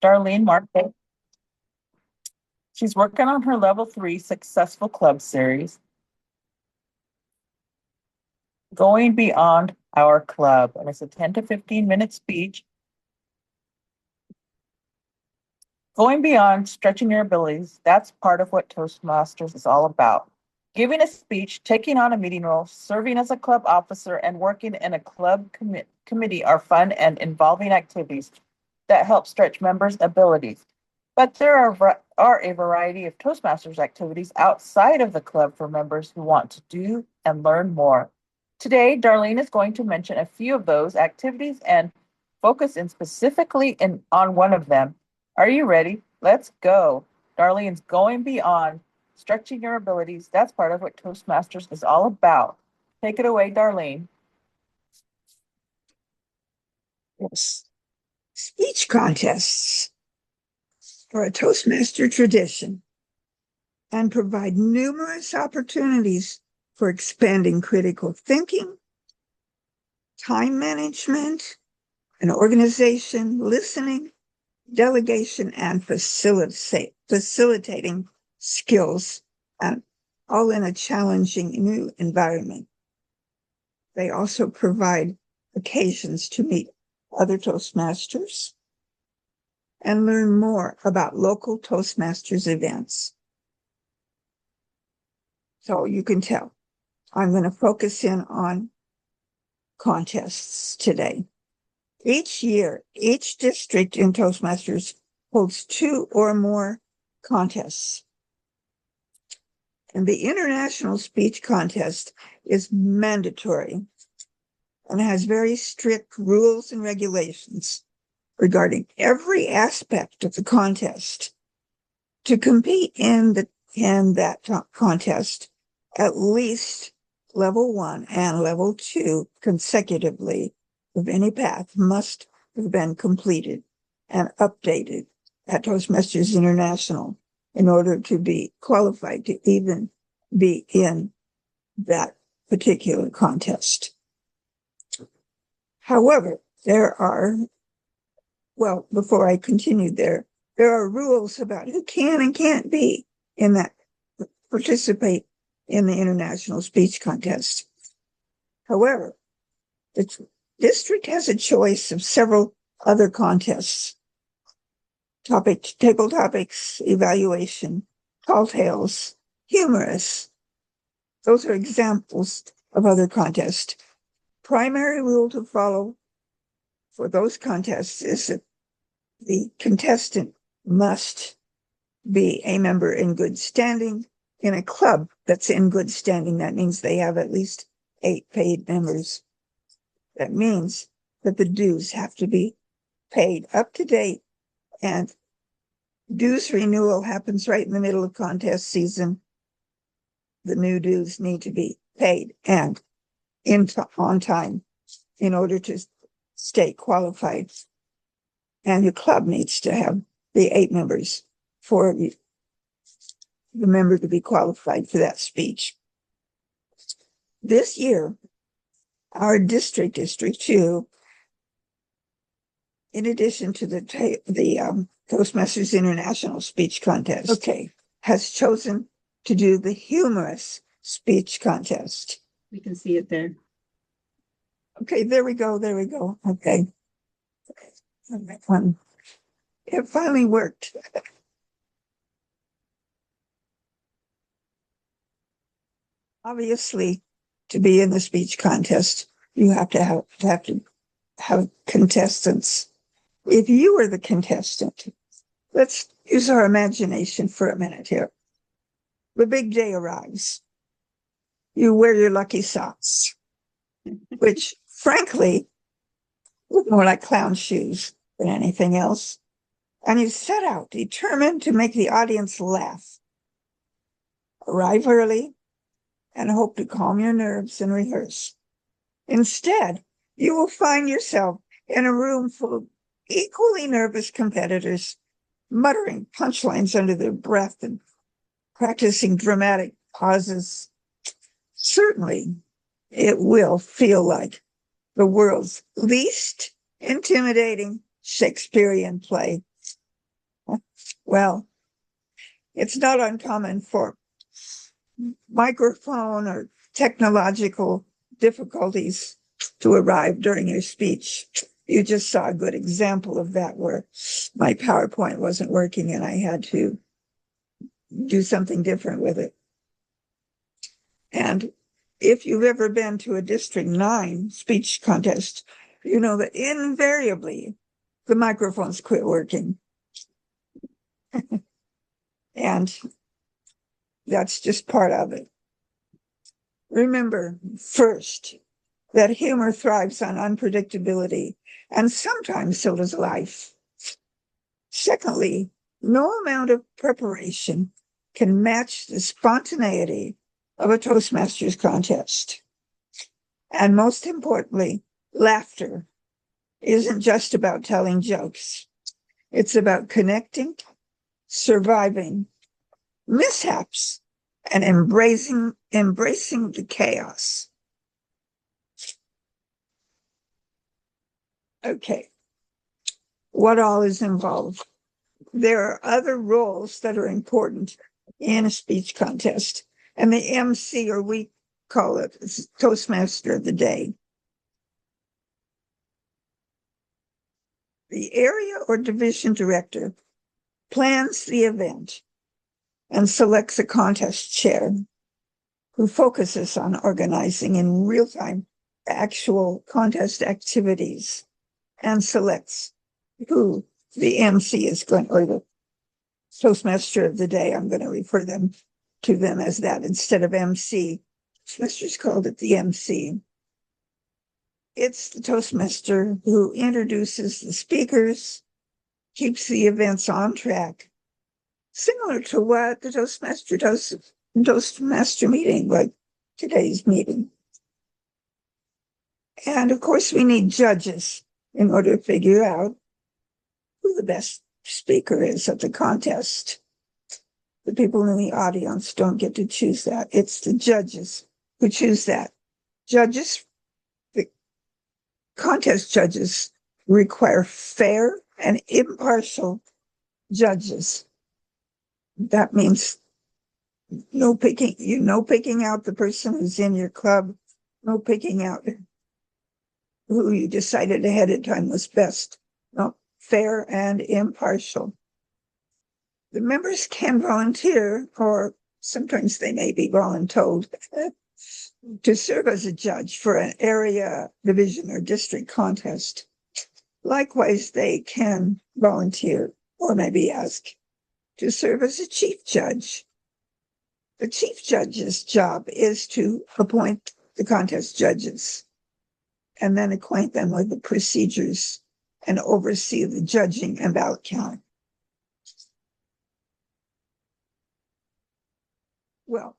Darlene Market. She's working on her level 3 successful club series, Going Beyond Our Club. And it's a 10 to 15-minute speech. Going beyond stretching your abilities, that's part of what Toastmasters is all about. Giving a speech, taking on a meeting role, serving as a club officer, and working in a club committee are fun and involving activities that help stretch members' abilities. But there are a variety of Toastmasters activities outside of the club for members who want to do and learn more. Today, Darlene is going to mention a few of those activities and focus in specifically on one of them. Are you ready? Let's go. Darlene's Going Beyond, stretching your abilities. That's part of what Toastmasters is all about. Take it away, Darlene. Yes. Speech contests are a Toastmaster tradition and provide numerous opportunities for expanding critical thinking, time management, and organization, listening, delegation, and facilitating skills, and all in a challenging new environment. They also provide occasions to meet other Toastmasters and learn more about local Toastmasters events. So you can tell, I'm going to focus in on contests today. Each year, each district in Toastmasters holds 2 or more contests. And the International Speech Contest is mandatory and has very strict rules and regulations regarding every aspect of the contest. To compete in that contest, at least level 1 and level 2 consecutively of any path must have been completed and updated at Toastmasters International in order to be qualified to even be in that particular contest. However, before I continue there are rules about who can and can't participate in the International Speech Contest. However, the district has a choice of several other contests: table topics, evaluation, tall tales, humorous. Those are examples of other contests. Primary rule to follow for those contests is that the contestant must be a member in good standing in a club that's in good standing. That means they have at least 8 paid members. That means that the dues have to be paid up to date, and dues renewal happens right in the middle of contest season. The new dues need to be paid and on time in order to stay qualified. And your club needs to have the 8 members for the member to be qualified for that speech. This year, our District 2, in addition to the Toastmasters International Speech Contest, has chosen to do the humorous speech contest. We can see it there. Okay, there we go. Okay. It finally worked. Obviously, to be in the speech contest, you have to have contestants. If you were the contestant, let's use our imagination for a minute here. The big day arrives. You wear your lucky socks, which frankly look more like clown shoes than anything else. And you set out determined to make the audience laugh. Arrive early and hope to calm your nerves and rehearse. Instead, you will find yourself in a room full of equally nervous competitors, muttering punchlines under their breath and practicing dramatic pauses. Certainly, it will feel like the world's least intimidating Shakespearean play. Well, it's not uncommon for microphone or technological difficulties to arrive during your speech. You just saw a good example of that where my PowerPoint wasn't working and I had to do something different with it. And if you've ever been to a District 9 speech contest, you know that invariably the microphones quit working. And that's just part of it. Remember, first, that humor thrives on unpredictability, and sometimes so does life. Secondly, no amount of preparation can match the spontaneity of a Toastmasters contest. And most importantly, laughter isn't just about telling jokes. It's about connecting, surviving mishaps, and embracing the chaos. Okay, what all is involved? There are other roles that are important in a speech contest, and the MC, or we call it Toastmaster of the day. The area or division director plans the event and selects a contest chair who focuses on organizing in real time actual contest activities and selects who the MC is going, or the Toastmaster of the day. I'm going to refer to them as that instead of MC. Toastmasters called it the MC. It's the Toastmaster who introduces the speakers, keeps the events on track, similar to what the Toastmaster does in Toastmaster meeting, like today's meeting. And of course, we need judges in order to figure out who the best speaker is at the contest. The people in the audience don't get to choose that. It's the judges who choose that. Judges, the contest judges, require fair and impartial judges. That means no picking out the person who's in your club, no picking out who you decided ahead of time was best. No, fair and impartial. The members can volunteer, or sometimes they may be voluntold, to serve as a judge for an area, division, or district contest. Likewise, they can volunteer or maybe ask to serve as a chief judge. The chief judge's job is to appoint the contest judges and then acquaint them with the procedures and oversee the judging and ballot count. Well,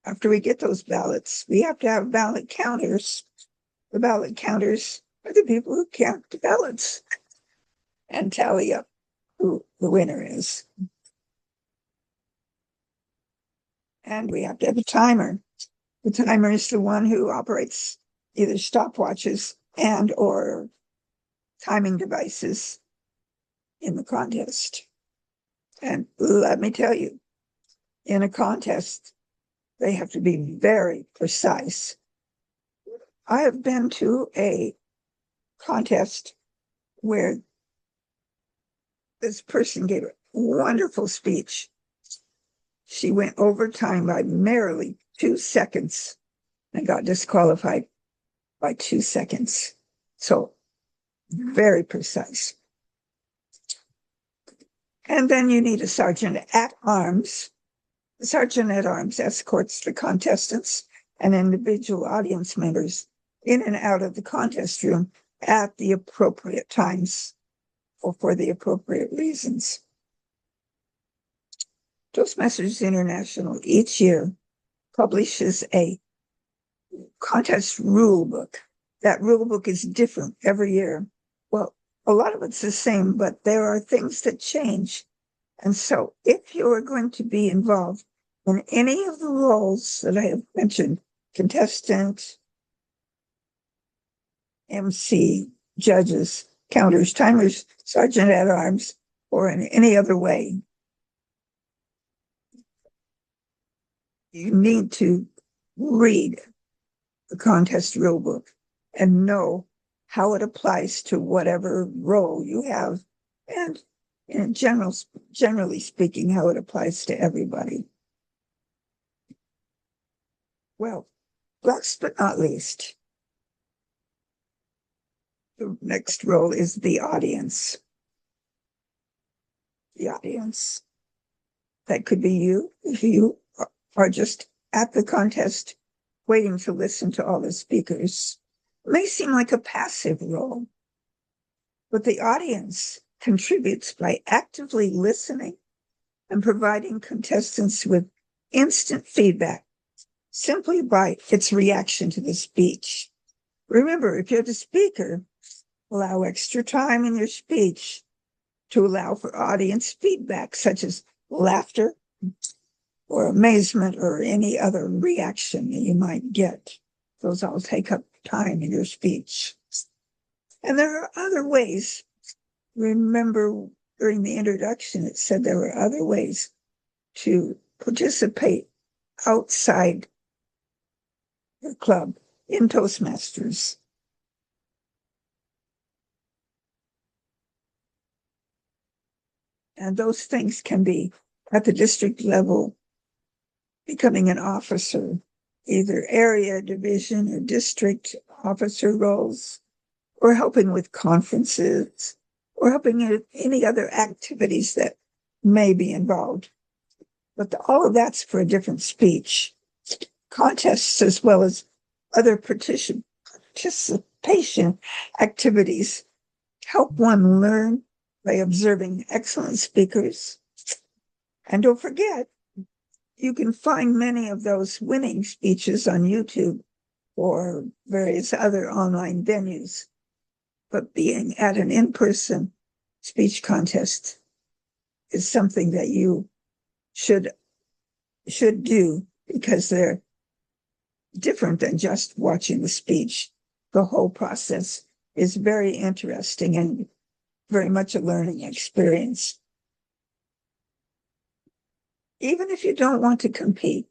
after we get those ballots, we have to have ballot counters. The ballot counters are the people who count the ballots and tally up who the winner is. And we have to have a timer. The timer is the one who operates either stopwatches and or timing devices in the contest. And let me tell you, in a contest, they have to be very precise. I have been to a contest where this person gave a wonderful speech. She went over time by merely 2 seconds and got disqualified by 2 seconds. So very precise. And then you need a sergeant at arms. The sergeant at arms escorts the contestants and individual audience members in and out of the contest room at the appropriate times or for the appropriate reasons. Toastmasters International each year publishes a contest rule book. That rule book is different every year. Well, a lot of it's the same, but there are things that change. And so if you are going to be involved in any of the roles that I have mentioned, contestant, MC, judges, counters, timers, sergeant at arms, or in any other way. You need to read the contest rulebook and know how it applies to whatever role you have, and generally speaking, how it applies to everybody. Well, last but not least, the next role is the audience. The audience. That could be you if you are just at the contest waiting to listen to all the speakers. It may seem like a passive role, but the audience contributes by actively listening and providing contestants with instant feedback simply by its reaction to the speech. Remember, if you're the speaker, allow extra time in your speech to allow for audience feedback, such as laughter or amazement or any other reaction that you might get. Those all take up time in your speech. And there are other ways. Remember, during the introduction, it said there were other ways to participate outside your club in Toastmasters. And those things can be at the district level, becoming an officer, either area, division, or district officer roles, or helping with conferences, or helping in any other activities that may be involved. But all of that's for a different speech. Contests as well as other participation activities help one learn by observing excellent speakers. And don't forget, you can find many of those winning speeches on YouTube or various other online venues. But being at an in-person speech contest is something that you should do, because they're different than just watching the speech. The whole process is very interesting and very much a learning experience. Even if you don't want to compete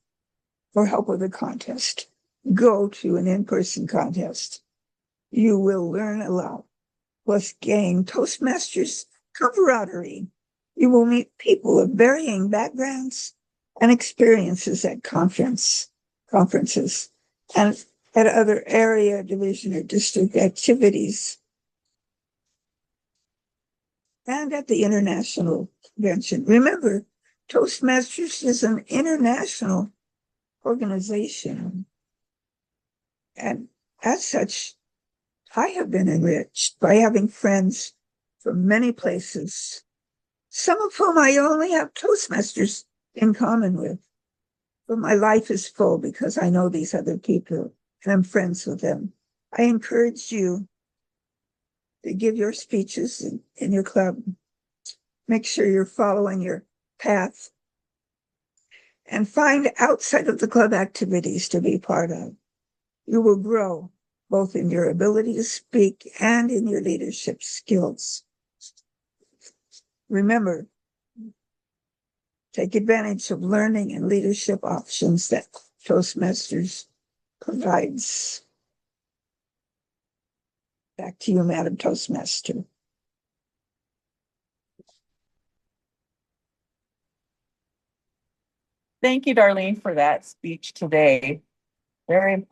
or help with a contest, go to an in-person contest. You will learn a lot, plus gain Toastmasters camaraderie. You will meet people of varying backgrounds and experiences at conferences and at other area, division, or district activities, and at the international convention. Remember, Toastmasters is an international organization, and as such, I have been enriched by having friends from many places, some of whom I only have Toastmasters in common with. But my life is full because I know these other people and I'm friends with them. I encourage you to give your speeches in your club. Make sure you're following your path and find outside of the club activities to be part of. You will grow both in your ability to speak and in your leadership skills. Remember, take advantage of learning and leadership options that Toastmasters provides. Back to you, Madam Toastmaster. Thank you, Darlene, for that speech today. Very important.